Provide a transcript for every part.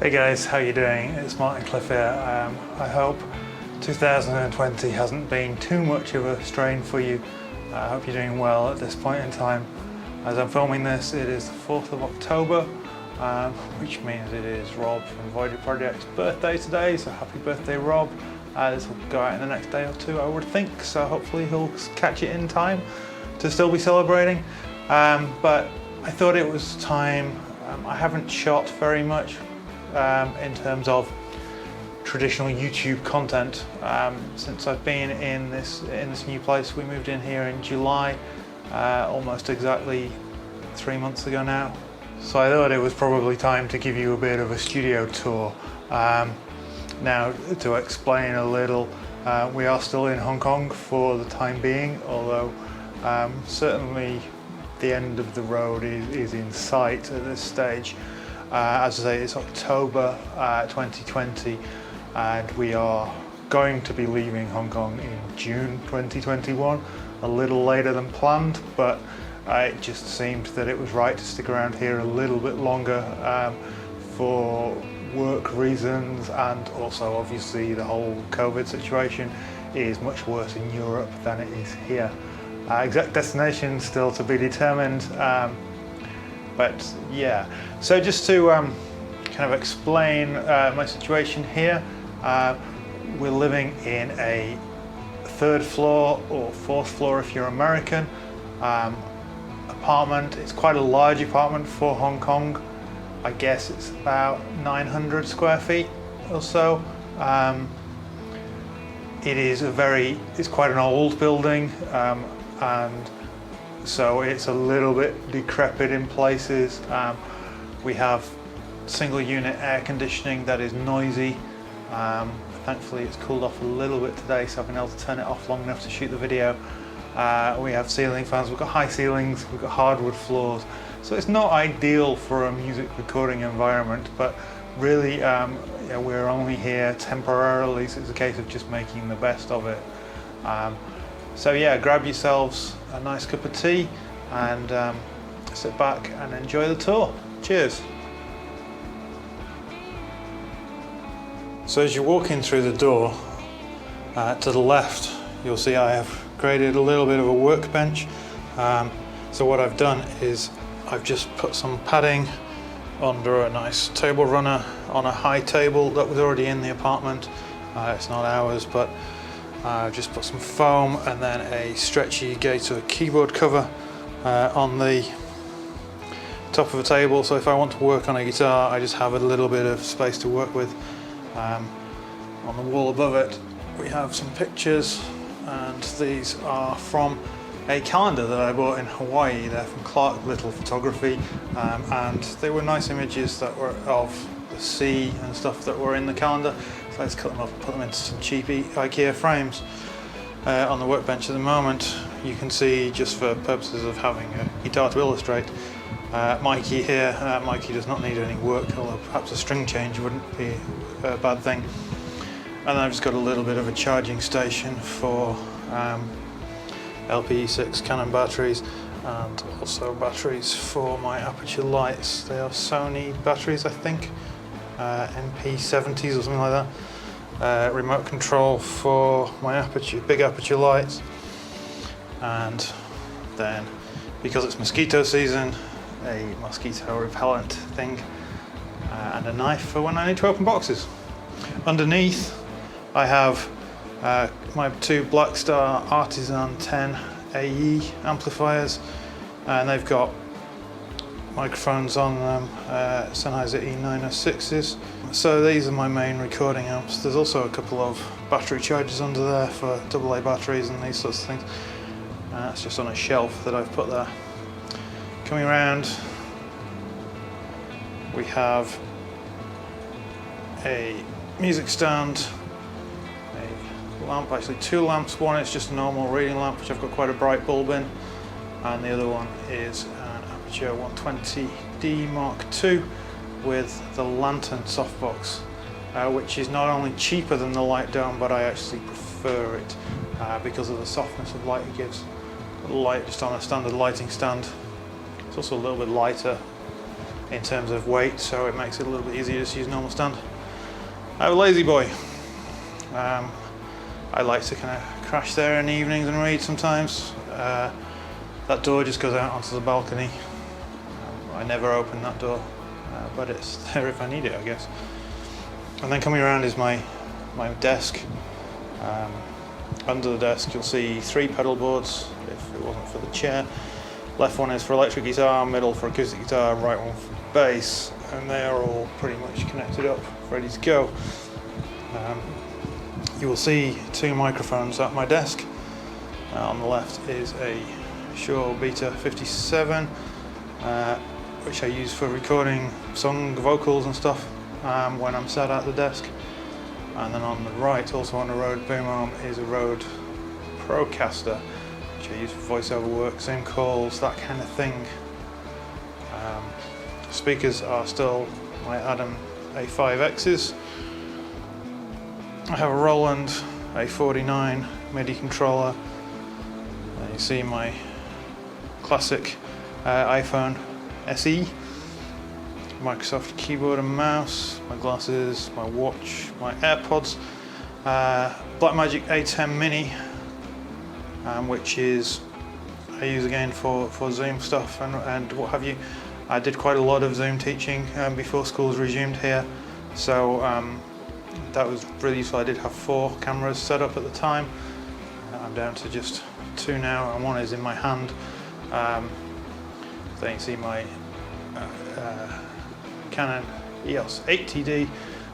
Hey guys, how you doing? It's Martin Cliffe here. I hope 2020 hasn't been too much of a strain for you. I hope you're doing well at this point in time. As I'm filming this, it is the 4th of October, which means it is Rob from Voided Project's birthday today, so happy birthday Rob. This will go out in the next day or two, I would think, so hopefully he'll catch it in time to still be celebrating. But I thought it was time. I haven't shot very much in terms of traditional YouTube content since I've been in this new place. We moved in here in July, almost exactly 3 months ago now. So I thought it was probably time to give you a bit of a studio tour. Now, to explain a little, we are still in Hong Kong for the time being, although certainly the end of the road is in sight at this stage. As I say, it's October 2020 and we are going to be leaving Hong Kong in June 2021, a little later than planned, but it just seemed that it was right to stick around here a little bit longer for work reasons, and also obviously the whole COVID situation is much worse in Europe than it is here. Exact destination still to be determined. But yeah, so just to kind of explain my situation here, we're living in a 3rd floor or 4th floor if you're American apartment. It's quite a large apartment for Hong Kong. I guess it's about 900 square feet or so. It's quite an old building, and so it's a little bit decrepit in places. We have single unit air conditioning that is noisy. Thankfully it's cooled off a little bit today, so I've been able to turn it off long enough to shoot the video. We have ceiling fans, we've got high ceilings, we've got hardwood floors. So it's not ideal for a music recording environment, but really we're only here temporarily, so it's a case of just making the best of it. So yeah, grab yourselves a nice cup of tea and sit back and enjoy the tour. Cheers. So as you walk in through the door, to the left, you'll see I have created a little bit of a workbench. So what I've done is I've just put some padding under a nice table runner on a high table that was already in the apartment. It's not ours, but I've just put some foam and then a stretchy Gator keyboard cover on the top of a table. So if I want to work on a guitar, I just have a little bit of space to work with. On the wall above it, we have some pictures, and these are from a calendar that I bought in Hawaii. They're from Clark Little Photography, and they were nice images that were of the sea and stuff that were in the calendar. So let's cut them up and put them into some cheapy IKEA frames. On the workbench at the moment, you can see, just for purposes of having a guitar to illustrate, Mikey here. Mikey does not need any work, although perhaps a string change wouldn't be a bad thing. And then I've just got a little bit of a charging station for LPE6 Canon batteries, and also batteries for my aperture lights. They are Sony batteries, I think, MP70s or something like that. Remote control for my big aperture lights, and then, because it's mosquito season, a mosquito repellent thing, and a knife for when I need to open boxes. Underneath I have my 2 Blackstar Artisan 10 AE amplifiers, and they've got microphones on them, Sennheiser E906s. So these are my main recording amps. There's also a couple of battery chargers under there for AA batteries and these sorts of things. That's just on a shelf that I've put there. Coming around, we have a music stand, a lamp, actually 2 lamps. One is just a normal reading lamp, which I've got quite a bright bulb in, and the other one is an Aperture 120D Mark II with the lantern softbox, which is not only cheaper than the light dome, but I actually prefer it because of the softness of light it gives. The light just on a standard lighting stand. It's also a little bit lighter in terms of weight, so it makes it a little bit easier just to use normal stand. I have a lazy boy. I like to kind of crash there in the evenings and read sometimes. That door just goes out onto the balcony. I never open that door, but it's there if I need it, I guess. And then coming around is my desk. Under the desk you'll see 3 pedal boards if it wasn't for the chair. Left one is for electric guitar, middle for acoustic guitar, right one for bass, and they are all pretty much connected up, ready to go. You will see 2 microphones at my desk. On the left is a Shure Beta 57, which I use for recording song vocals and stuff when I'm sat at the desk. And then on the right, also on the Rode boom arm, is a Rode Procaster, which I use for voiceover work, Zoom calls, that kind of thing. Speakers are still my Adam A5Xs. I have a Roland A49 MIDI controller. And you see my classic iPhone SE, Microsoft keyboard and mouse, my glasses, my watch, my AirPods, Blackmagic A10 Mini, which is I use again for Zoom stuff and what have you. I did quite a lot of Zoom teaching before schools resumed here, so that was really useful. I did have 4 cameras set up at the time. I'm down to just 2 now, and one is in my hand. Then you see my Canon EOS 8TD,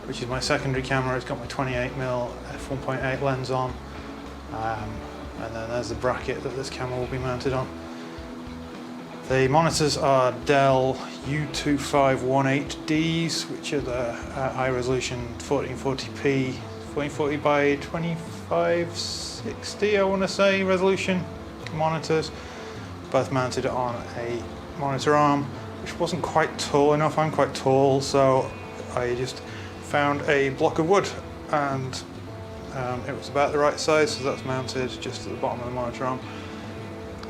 which is my secondary camera. It's got my 28mm f1.8 lens on, and then there's the bracket that this camera will be mounted on. The monitors are Dell U2518Ds, which are the high resolution 1440p, 1440 by 2560, I want to say, resolution monitors, both mounted on a monitor arm, which wasn't quite tall enough. I'm quite tall, so I just found a block of wood, and it was about the right size, so that's mounted just at the bottom of the monitor arm.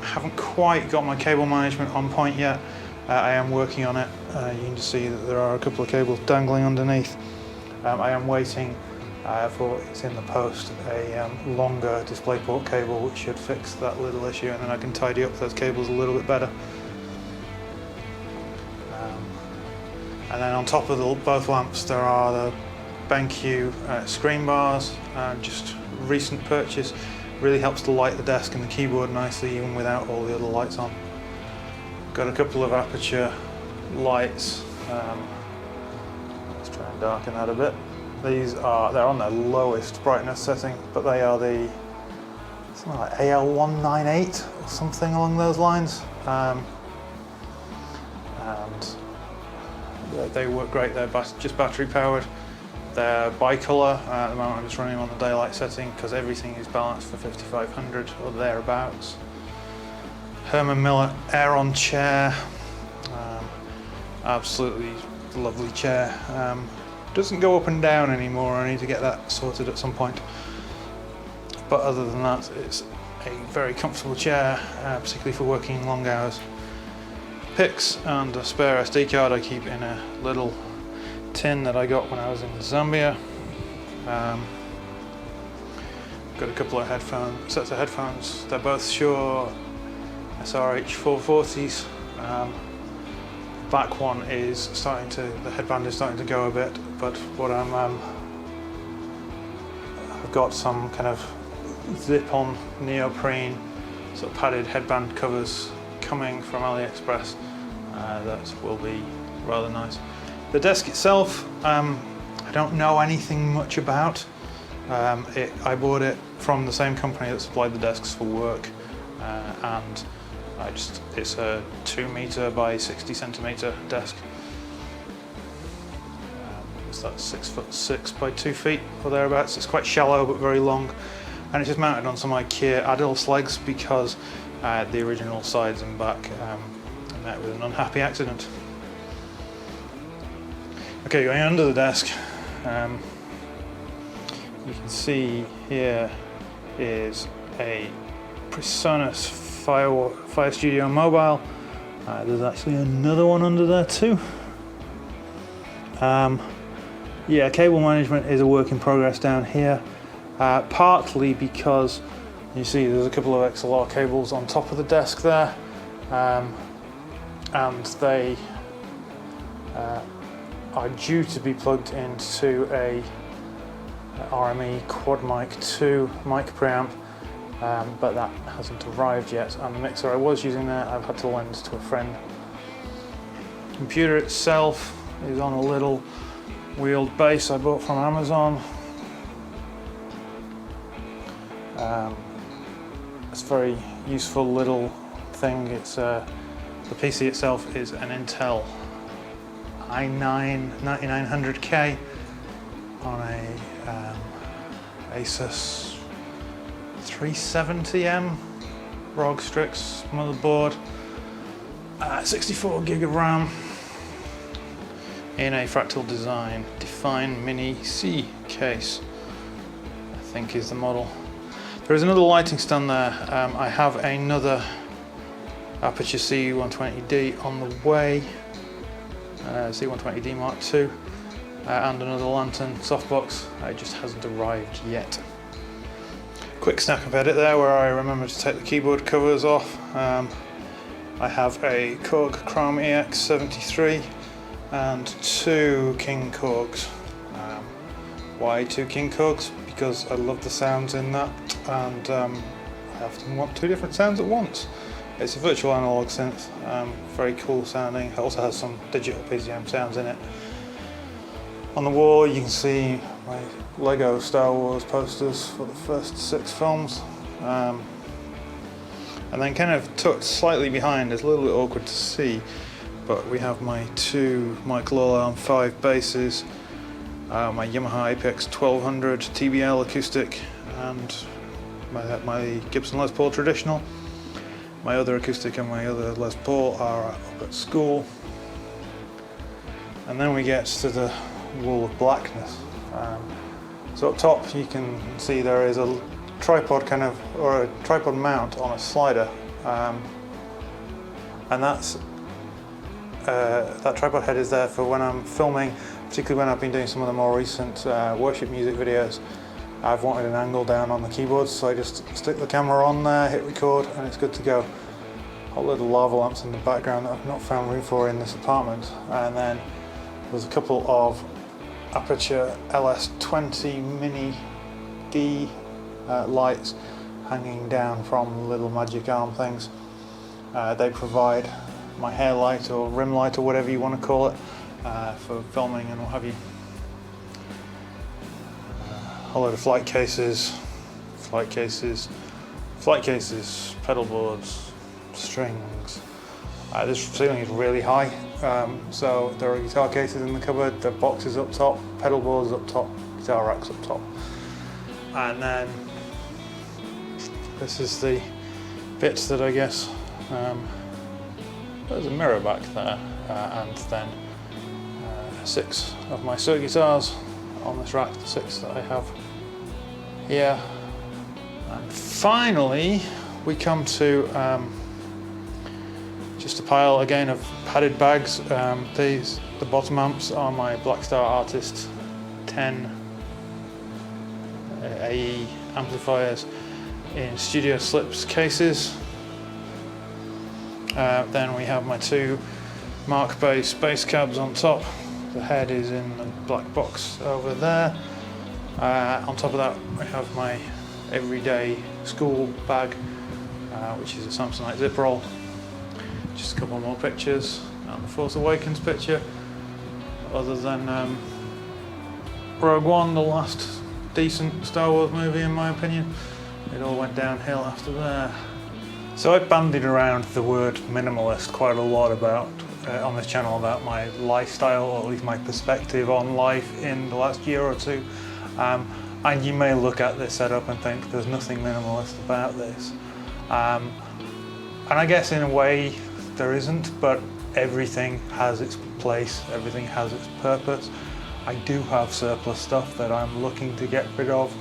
I haven't quite got my cable management on point yet. I am working on it. You can just see that there are a couple of cables dangling underneath. I am waiting for, it's in the post, a longer DisplayPort cable which should fix that little issue, and then I can tidy up those cables a little bit better. And then on top of both lamps there are the BenQ screen bars, just recent purchase. Really helps to light the desk and the keyboard nicely even without all the other lights on. Got a couple of aperture lights. Let's try and darken that a bit. They're on their lowest brightness setting, but they are the something like AL198 or something along those lines. And they work great. They're just battery powered. They're bicolor. At the moment I'm just running them on the daylight setting because everything is balanced for 5500 or thereabouts. Herman Miller Aeron chair. Absolutely lovely chair. Doesn't go up and down anymore. I need to get that sorted at some point. But other than that, it's a very comfortable chair, particularly for working long hours. Pics and a spare SD card I keep in a little tin that I got when I was in Zambia. Got a couple of sets of headphones. They're both Shure SRH 440s. Back one is the headband is starting to go a bit, but what I've got some kind of zip-on neoprene sort of padded headband covers coming from AliExpress that will be rather nice. The desk itself, I don't know anything much about. I bought it from the same company that supplied the desks for work, and it's a 2 meter by 60 centimeter desk. So that's 6'6" by 2 feet or thereabouts. It's quite shallow but very long, and it's just mounted on some IKEA Adils legs because the original sides and back met with an unhappy accident. Okay, going under the desk, you can see here is a PreSonus Fire Studio Mobile. There's actually another one under there too. Yeah, cable management is a work in progress down here, partly because you see there's a couple of XLR cables on top of the desk there, and they are due to be plugged into a RME Quad Mic 2 mic preamp, but that hasn't arrived yet, and the mixer I was using there I've had to lend to a friend. The computer itself is on a little wheeled base I bought from Amazon. It's a very useful little thing. It's the PC itself is an Intel i9 9900K on a Asus 370M ROG Strix motherboard, 64 gig of RAM in a Fractal Design Define Mini C case, I think is the model. There is another lighting stand there. I have another Aperture C120D on the way, C120D Mark II, and another lantern softbox. It just hasn't arrived yet. Quick snap edit there where I remember to take the keyboard covers off. I have a Korg Chrome EX73 and two King Korgs. Why two King Korgs? Because I love the sounds in that, and I often want two different sounds at once. It's a virtual analog synth, very cool sounding. It also has some digital PCM sounds in it. On the wall you can see my Lego Star Wars posters for the first 6 films. And then kind of tucked slightly behind, it's a little bit awkward to see, but we have my two Michael Arm 5 basses, my Yamaha Apex 1200 TBL acoustic, and my Gibson Les Paul traditional. My other acoustic and my other Les Paul are up at school. And then we get to the wall of blackness. So up top you can see there is a tripod or a tripod mount on a slider, and that tripod head is there for when I'm filming, particularly when I've been doing some of the more recent worship music videos. I've wanted an angle down on the keyboards, so I just stick the camera on there, hit record, and it's good to go. Hot little lava lamps in the background that I've not found room for in this apartment, and then there's a couple of Aperture LS20 Mini D lights hanging down from little magic arm things. They provide my hair light or rim light or whatever you want to call it for filming and what have you. A load of flight cases, pedal boards, strings. This ceiling is really high, so there are guitar cases in the cupboard, there are boxes up top, pedal boards up top, guitar racks up top. And then this is the bits that I guess, there's a mirror back there, and then 6 of my Sir guitars on this rack, the 6 that I have here. And finally we come to just a pile again of padded bags. The bottom amps are my Blackstar Artist 10 AE amplifiers in Studio Slips cases. Then we have my 2 Mark bass cabs on top. The head is in the black box over there. On top of that I have my everyday school bag, which is a Samsonite zip roll. Just a couple more pictures, and the Force Awakens picture. Other than Rogue One, the last decent Star Wars movie in my opinion. It all went downhill after there. So I've bandied around the word minimalist quite a lot about on this channel about my lifestyle, or at least my perspective on life in the last year or two. And you may look at this setup and think there's nothing minimalist about this. And I guess in a way there isn't, but everything has its place, everything has its purpose. I do have surplus stuff that I'm looking to get rid of,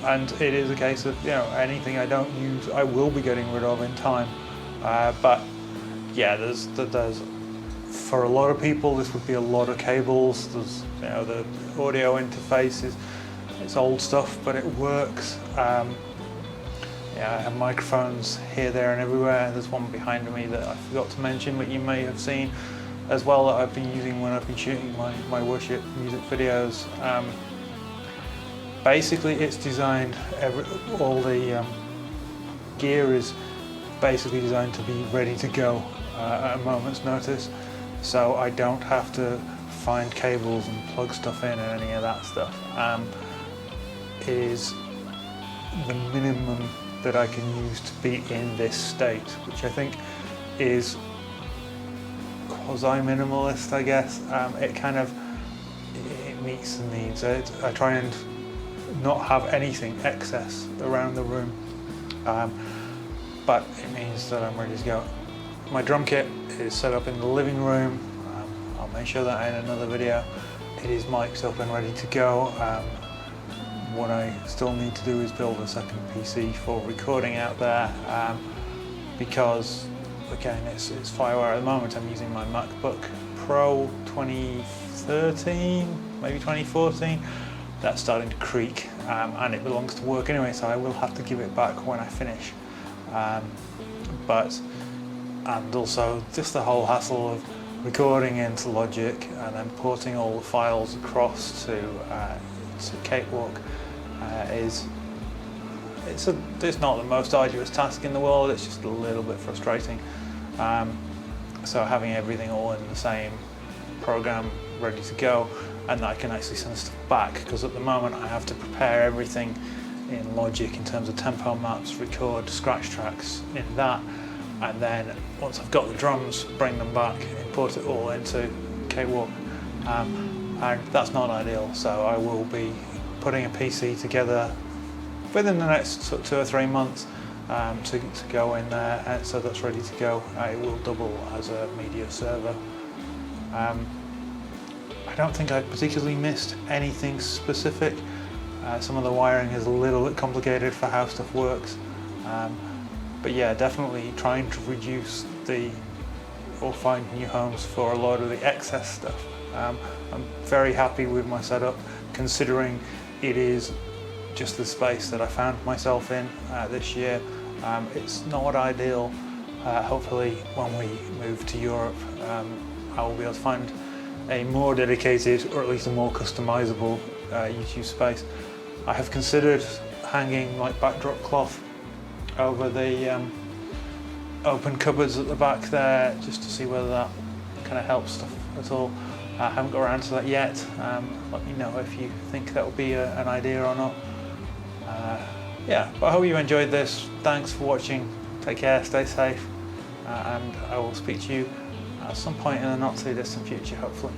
and it is a case of, anything I don't use I will be getting rid of in time. But yeah, there's For a lot of people, this would be a lot of cables. There's, you know, the audio interface it's old stuff, but it works. Yeah, I have microphones here, there, and everywhere. There's one behind me that I forgot to mention, but you may have seen as well, that I've been using when I've been shooting my worship music videos. Basically, it's designed, all the gear is basically designed to be ready to go at a moment's notice, so I don't have to find cables and plug stuff in and any of that stuff. It is the minimum that I can use to be in this state, which I think is quasi-minimalist, I guess. It meets the needs. I try and not have anything excess around the room, but it means that I'm ready to go. My drum kit is set up in the living room. I'll make sure that in another video. It is mic'd up and ready to go. What I still need to do is build a second PC for recording out there, because again, it's Firewire at the moment. I'm using my MacBook Pro 2013, maybe 2014. That's starting to creak, and it belongs to work anyway, so I will have to give it back when I finish. And also just the whole hassle of recording into Logic and then porting all the files across to Cakewalk it's not the most arduous task in the world. It's just a little bit frustrating. So having everything all in the same program ready to go, and I can actually send stuff back, because at the moment I have to prepare everything in Logic in terms of tempo maps, record scratch tracks in that, and then once I've got the drums, bring them back, import it all into Cakewalk, and that's not ideal. So I will be putting a PC together within the next sort of 2 or 3 months to go in there, and so that's ready to go. It will double as a media server. I don't think I particularly missed anything specific. Some of the wiring is a little bit complicated for how stuff works, but yeah, definitely trying to reduce or find new homes for a lot of the excess stuff. I'm very happy with my setup, considering it is just the space that I found myself in this year. It's not ideal. Hopefully when we move to Europe, I will be able to find a more dedicated, or at least a more customizable YouTube space. I have considered hanging like backdrop cloth over the open cupboards at the back there, just to see whether that kind of helps stuff at all. I haven't got around to that yet. Let me know if you think that would be an idea or not. Yeah, but I hope you enjoyed this. Thanks for watching. Take care, stay safe, and I will speak to you at some point in the not too distant future, hopefully.